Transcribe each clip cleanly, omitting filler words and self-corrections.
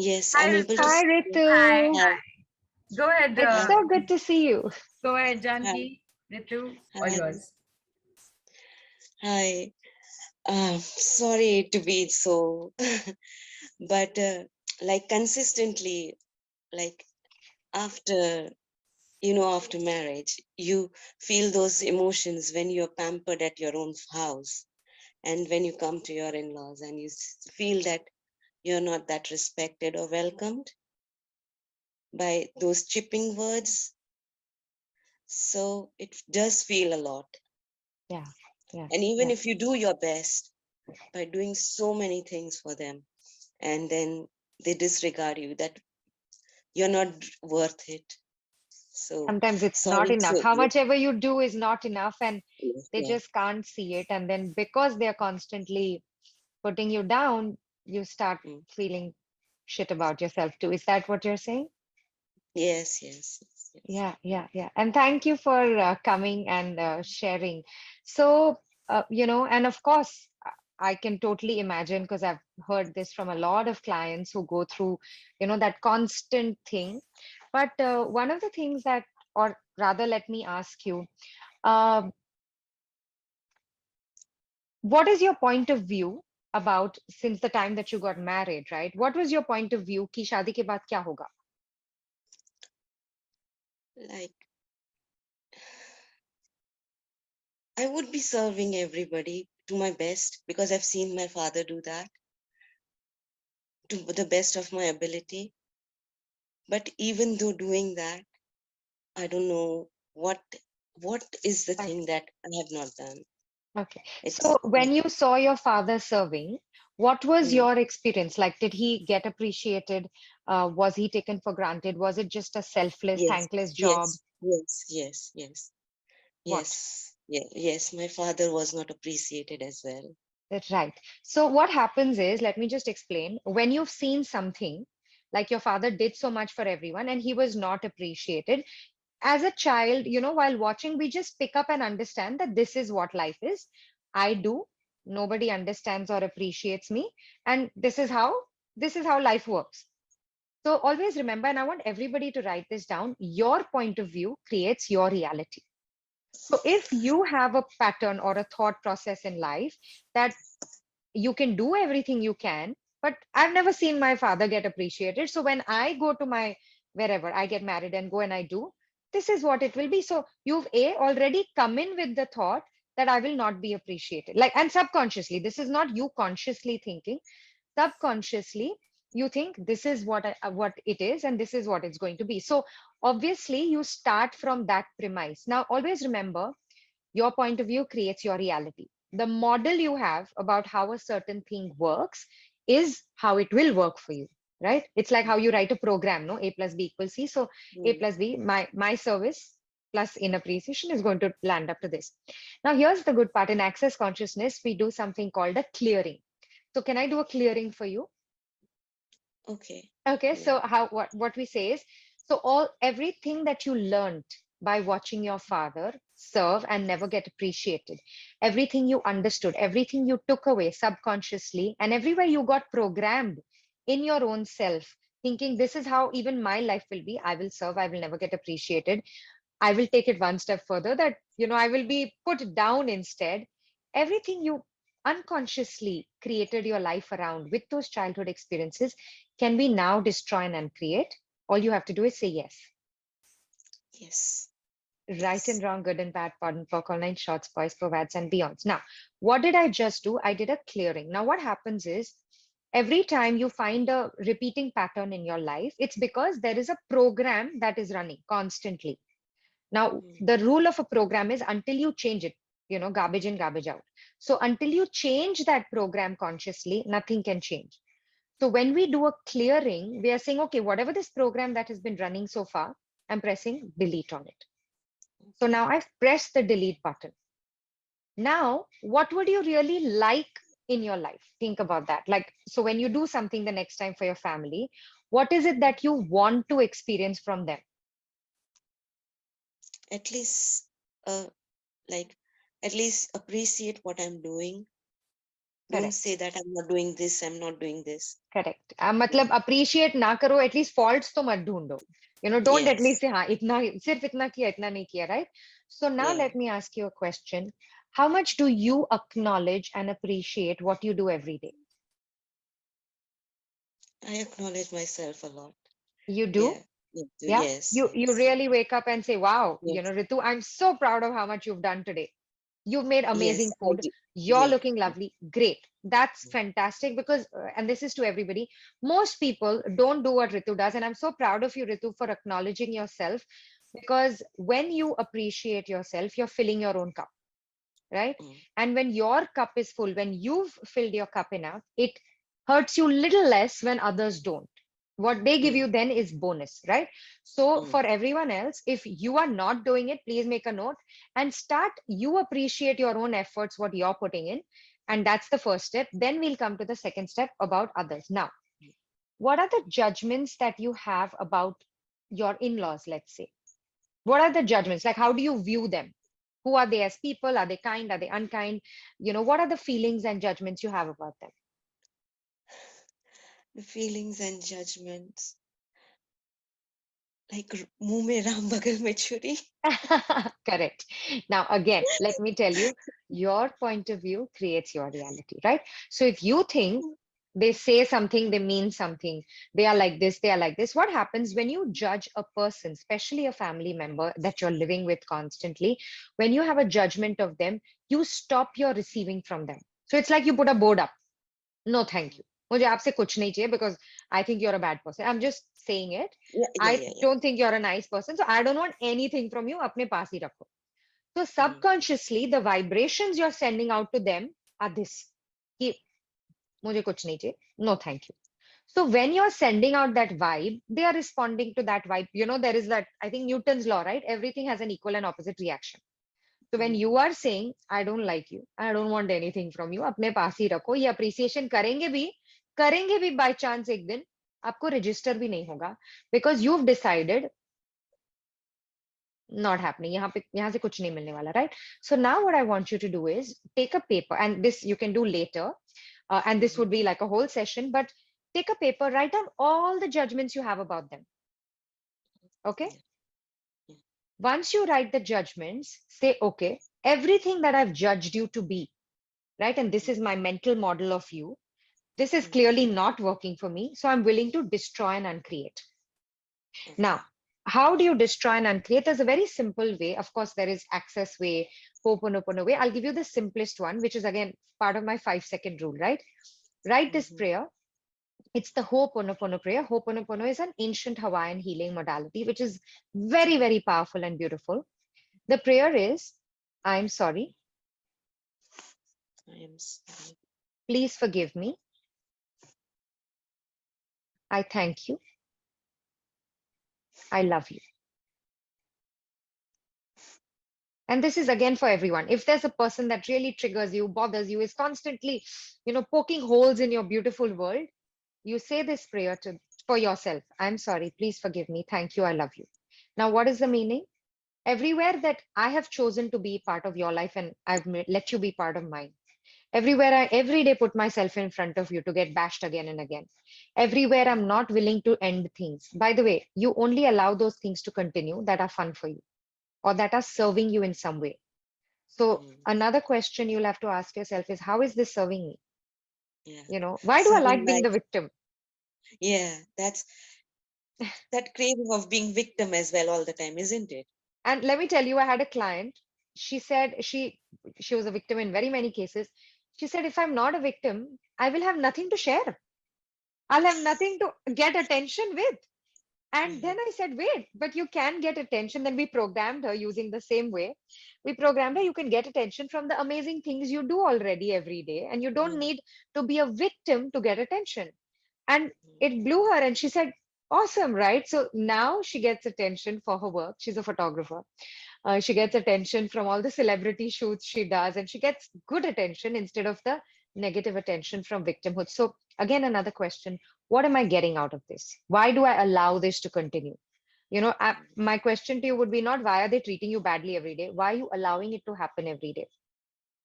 Yes, Hi, I'm able to Ritu. Hi, see you. Hi. Ritu. Hi. Go ahead. It's Hi. so good to see you. Go ahead, Hi. Janki. Ritu, all Hi. yours. Hi. Sorry to be so, but like consistently, like after, after marriage, you feel those emotions when you're pampered at your own house and when you come to your in-laws and you feel that you're not that respected or welcomed by those chipping words. So it does feel a lot. Yeah, yeah, And even yeah. if you do your best by doing so many things for them, and then they disregard you, that you're not worth it. So Sometimes it's not sorry enough. to, How much ever you do is not enough, and yes, they yeah. just can't see it. And then because they're constantly putting you down, you start Mm. feeling shit about yourself too. Is that what you're saying? Yes, yes, yes, yes. Yeah, yeah, yeah. And thank you for coming and sharing. So, and of course, I can totally imagine because I've heard this from a lot of clients who go through, that constant thing. But one of the things that, or rather, let me ask you, uh, what is your point of view about since the time that you got married, right? What was your point of view कि शादी के बाद क्या होगा? Like, I would be serving everybody to my best because I've seen my father do that to the best of my ability. But even though doing that, I don't know what is the Okay. thing that I have not done. Okay. It's So when you saw your father serving, what was mm, your experience? Like, did he get appreciated? Was he taken for granted? Was it just a selfless, yes, thankless job? yes, yes, yes, yes, What? yes, yeah, yes. My father was not appreciated as well. That's right. So what happens is, let me just explain. When you've seen something, like your father did so much for everyone and he was not appreciated, as a child, while watching, we just pick up and understand that this is what life is. I do. Nobody understands or appreciates me. And this is how life works. So always remember, and I want everybody to write this down, your point of view creates your reality. So if you have a pattern or a thought process in life that you can do everything you can, but I've never seen my father get appreciated. So when I go to my wherever I get married and go and I do, this is what it will be. So you've already come in with the thought that I will not be appreciated. Like, and subconsciously, this is not you consciously thinking. Subconsciously, you think this is what it is, and this is what it's going to be. So obviously, you start from that premise. Now, always remember your point of view creates your reality. The model you have about how a certain thing works is how it will work for you, right? It's like how you write a program, no? A plus B equals C. So A Mm, plus B, my service plus in appreciation is going to land up to this. Now, here's the good part. In access consciousness, we do something called a clearing. So can I do a clearing for you? okay. Okay, Yeah. so what we say is, so everything that you learned by watching your father serve and never get appreciated, everything you understood, everything you took away subconsciously, and everywhere you got programmed in your own self, thinking this is how even my life will be. I will serve, I will never get appreciated. I will take it one step further that, I will be put down instead. Everything you unconsciously created your life around with those childhood experiences can we now destroy and uncreate. All you have to do is say yes. Yes. Right and Yes. wrong, good and bad, pardon, for online shots, boys, provads, and beyonds. Now, what did I just do? I did a clearing. Now, what happens is every time you find a repeating pattern in your life, it's because there is a program that is running constantly. Now, Mm, the rule of a program is until you change it, garbage in, garbage out. So until you change that program consciously, nothing can change. So when we do a clearing, we are saying, okay, whatever this program that has been running so far, I'm pressing delete on it. So okay. now I've pressed the delete button. Now, what would you really like in your life? Think about that. Like, so when you do something the next time for your family, what is it that you want to experience from them? At least, like, at least appreciate what I'm doing Don't Correct. say that I'm not doing this, I'm not doing this. Correct. मतलब appreciate ना करो, at least faults तो मत ढूंढो. Don't at least Yes. say हाँ इतना सिर्फ इतना किया इतना नहीं किया, right? So now Yeah. let me ask you a question. How much do you acknowledge and appreciate what you do every day? I acknowledge myself a lot. You Yeah. do? Yeah. Yes. You Yes. really wake up and say, wow, Yes. Ritu, I'm so proud of how much you've done today. You've made amazing Yes. I food. do. You're Yeah. looking lovely. Great. That's fantastic because, and this is to everybody, most people don't do what Ritu does. And I'm so proud of you, Ritu, for acknowledging yourself because when you appreciate yourself, you're filling your own cup, right? Mm, And when your cup is full, when you've filled your cup enough, it hurts you little less when others don't. What they give mm, you then is bonus, right? So mm, for everyone else, if you are not doing it, please make a note and start. You appreciate your own efforts, what you're putting in. And that's the first step. Then we'll come to the second step about others. Now, what are the judgments that you have about your in-laws, let's say? What are the judgments? Like, how do you view them? Who are they as people? Are they kind? Are they unkind? What are the feelings and judgments you have about them? the feelings and judgments. Like मुंह में राम बगल में छुरी. Correct. Now, again, let me tell you, your point of view creates your reality, right? So if you think they say something, they mean something, they are like this, they are like this, what happens when you judge a person, especially a family member that you're living with constantly, when you have a judgment of them, you stop your receiving from them. So it's like you put a board up. No, thank you. मुझे आपसे कुछ नहीं चाहिए because I think you're a bad person. I'm just saying it. Yeah. Yeah. I Yeah. Yeah. don't think you're a nice person, so I don't want anything from you. अपने पास ही रखो. So Mm, subconsciously, the vibrations you're sending out to them are this. कि मुझे कुछ नहीं चाहिए. No, thank you. So when you're sending out that vibe, they are responding to that vibe. There is that, I think Newton's law, right? Everything has an equal and opposite reaction. So when mm, you are saying, I don't like you, I don't want anything from you, अपने पास ही रखो, ये appreciation करेंगे भी by chance एक दिन, आपको register भी नहीं होगा, because you've decided not happening, यहाँ से कुछ नहीं मिलने वाला, right? So now what I want you to do is take a paper, and this you can do later, and this mhm. would be like a whole session, but take a paper, write down all the judgments you have about them, okay? Yeah. Yeah. Once you write the judgments, say, okay, everything that I've judged you to be, right? And this Mm, is my mental model of you. This is mm, clearly not working for me. So I'm willing to destroy and uncreate. Now, okay. how do you destroy and uncreate? There's a very simple way. Of course, there is access way, Ho'oponopono way. I'll give you the simplest one, which is again part of my 5-second rule, right? Write this Mhm, prayer. It's the Ho'oponopono prayer. Ho'oponopono is an ancient Hawaiian healing modality, which is very, very powerful and beautiful. The prayer is, I'm sorry. I am sorry. Please forgive me. I thank you. I love you. And this is again for everyone. If there's a person that really triggers you, bothers you, is constantly, poking holes in your beautiful world, you say this prayer for yourself. I'm sorry. Please forgive me. Thank you. I love you. Now, what is the meaning? Everywhere that I have chosen to be part of your life and let you be part of mine. Everywhere I every day put myself in front of you to get bashed again and again. Everywhere I'm not willing to end things. By the way, you only allow those things to continue that are fun for you or that are serving you in some way. So Mm, another question you'll have to ask yourself is, how is this serving me? yeah. Why do I Serving like being like, the victim? yeah, that's that craving of being victim as well all the time, isn't it? And let me tell you, I had a client. She said she was a victim in very many cases. She said, if I'm not a victim, I will have nothing to share. I'll have nothing to get attention with. And then Mhm, I said, wait, but you can get attention. Then we programmed her using the same way. We programmed her, you can get attention from the amazing things you do already every day. And you don't mhm, need to be a victim to get attention. And mhm, it blew her. And she said, awesome, right? So now she gets attention for her work. She's a photographer. She gets attention from all the celebrity shoots she does, and she gets good attention instead of the negative attention from victimhood. So, again, another question: what am I getting out of this? Why do I allow this to continue? mhm, My question to you would be not why are they treating you badly every day? Why are you allowing it to happen every day?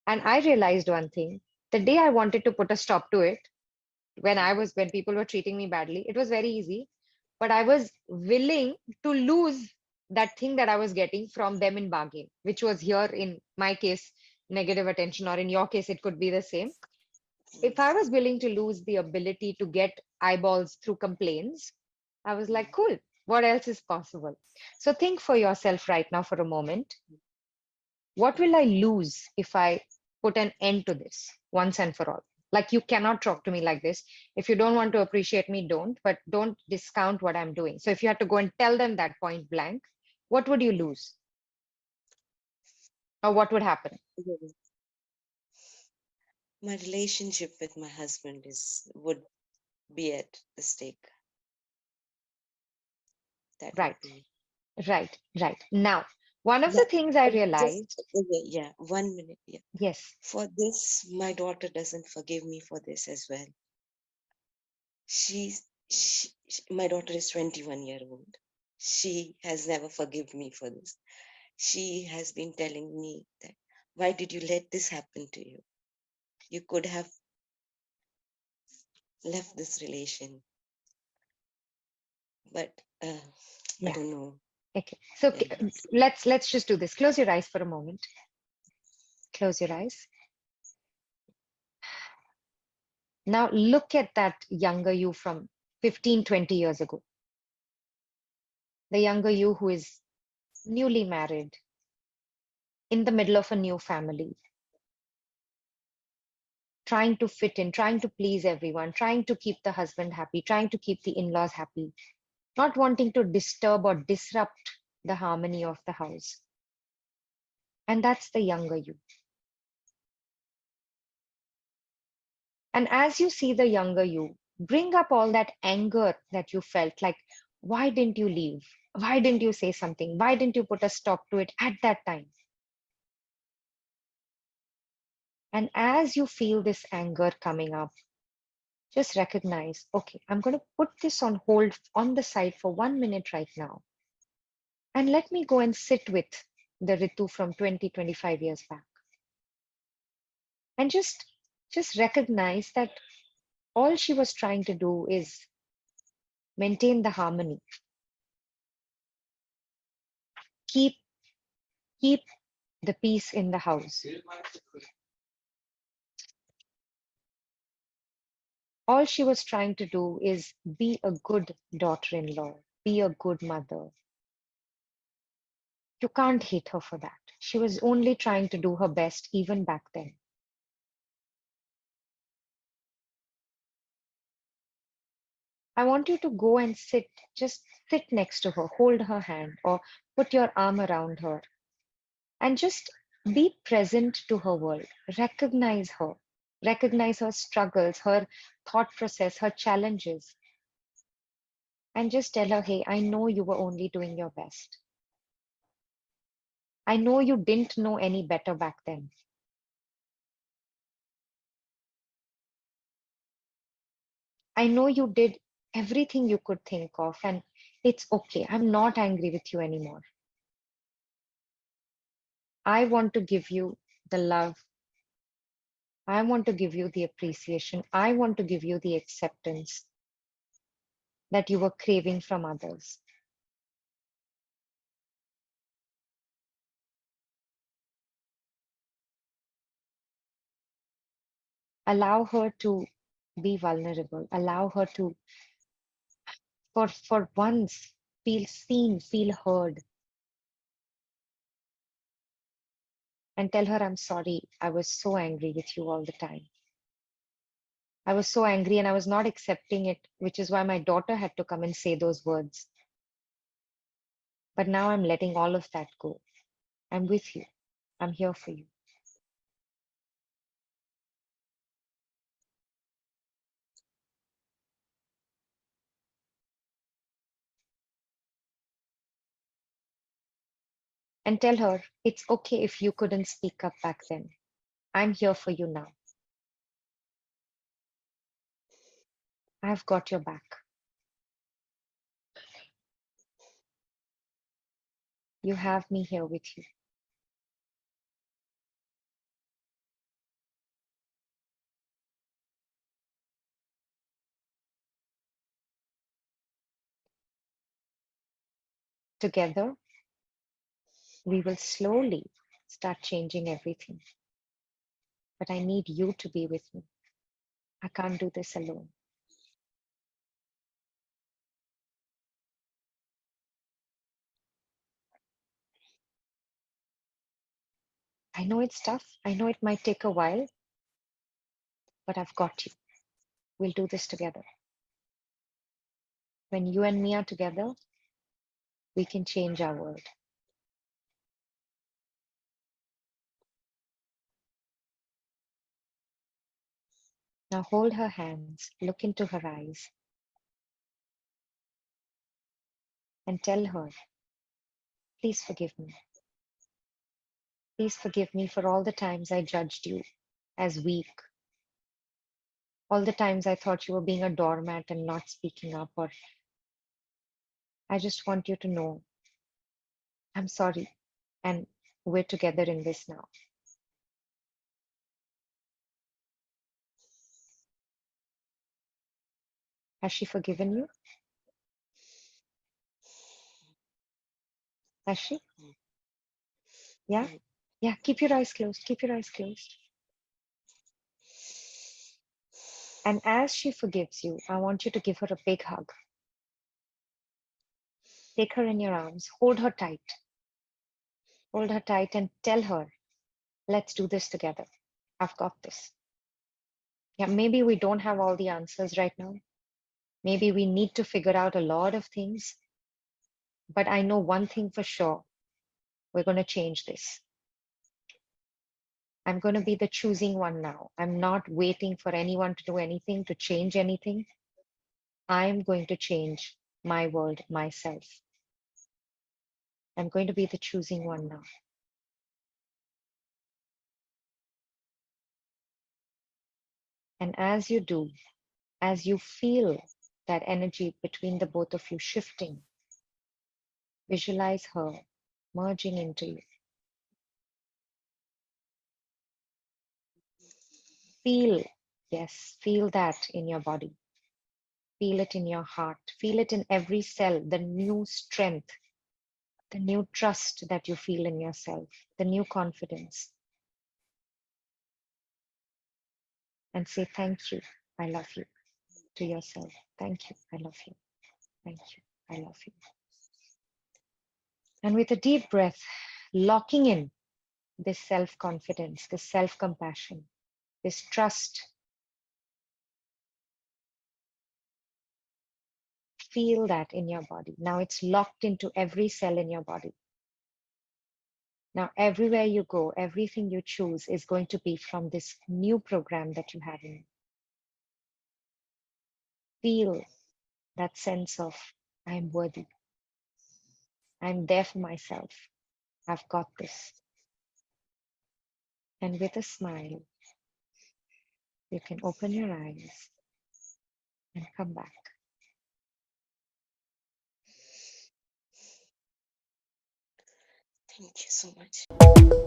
And I mhm, realized one thing. The day I wanted to put a stop to it, when people were treating me badly, it was very easy. But I was willing to lose that thing that I was getting from them in bargain, which was here in my case, negative attention, or in your case, it could be the same. If I was willing to lose the ability to get eyeballs through complaints, I was like, cool, what else is possible? So think for yourself right now for a moment. What will I lose if I put an end to this once and for all? Like, you cannot talk to me like this. If you don't want to appreciate me, don't, but don't discount what I'm doing. So if you had to go and tell them that point blank, what would you lose? Or what would happen? Mhm. My relationship with my husband is would be at the stake. That would Right, be. right. Now, one of Yeah, the things I just realized, okay, yeah, 1 minute. Yeah. yes, For this, my daughter doesn't forgive me for this as well. My daughter is 21-year old. She has never forgiven me for this. She has been telling me that, why did you let this happen to you? You could have left this relation, but I yeah, don't know. okay. So Yeah. let's just do this. Close your eyes for a moment. Close your eyes. Now look at that younger you from 15, 20 years ago. The younger you who is newly married, in the middle of a new family, trying to fit in, trying to please everyone, trying to keep the husband happy, trying to keep the in laws happy, not wanting to disturb or disrupt the harmony of the house. And that's the younger you. And as you see the younger you, bring up all that anger that you felt like, why didn't you leave? Why didn't you say something? Why didn't you put a stop to it at that time? And as you feel this anger coming up, just recognize, okay, I'm going to put this on hold on the side for 1 minute right now. And let me go and sit with the Ritu from 20, 25 years back. And just recognize that all she was trying to do is maintain the harmony, keep keep the peace in the house. All she was trying to do is be a good daughter-in-law, be a good mother. You can't hate her for that. She was only trying to do her best even back then. I want you to go and just sit next to her, hold her hand, or put your arm around her, and just be present to her world. Recognize her struggles, her thought process, her challenges, and just tell her, hey, I know you were only doing your best. I know you didn't know any better back then. I know you did everything you could think of, and it's okay. I'm not angry with you anymore. I want to give you the love. I want to give you the appreciation. I want to give you the acceptance that you were craving from others. Allow her to be vulnerable. Allow her to, for once, feel seen, feel heard, and tell her, I'm sorry. I was so angry with you all the time. I was so angry and I was not accepting it, which is why my daughter had to come and say those words. But now I'm letting all of that go. I'm with you. I'm here for you. And tell her it's okay if you couldn't speak up back then. I'm here for you now. I've got your back. You have me here with you. together, we will slowly start changing everything. But I need you to be with me. I can't do this alone. I know it's tough. I know it might take a while, but I've got you. We'll do this together. When you and me are together, we can change our world. Now hold her hands, look into her eyes, and tell her, please forgive me. Please forgive me for all the times I judged you as weak, all the times I thought you were being a doormat and not speaking up, or I just want you to know I'm sorry and we're together in this now. Has she forgiven you? Has she? Yeah? Yeah, keep your eyes closed. Keep your eyes closed. And as she forgives you, I want you to give her a big hug. Take her in your arms, hold her tight. Hold her tight and tell her, let's do this together. I've got this. Yeah, maybe we don't have all the answers right now. Maybe we need to figure out a lot of things. But I know one thing for sure. We're going to change this. I'm going to be the choosing one now. I'm not waiting for anyone to do anything, to change anything. I'm going to change my world myself. I'm going to be the choosing one now. And as you do, as you feel that energy between the both of you shifting, visualize her merging into you. Feel, yes, feel that in your body. Feel it in your heart. Feel it in every cell, the new strength, the new trust that you feel in yourself, the new confidence. And say, thank you, I love you to yourself. Thank you, I love you. Thank you, I love you. And with a deep breath, locking in this self confidence, this self compassion, this trust. Feel that in your body. Now it's locked into every cell in your body. Now, everywhere you go, everything you choose is going to be from this new program that you have in. Feel that sense of, I'm worthy. I'm there for myself. I've got this. And with a smile, you can open your eyes and come back. Thank you so much.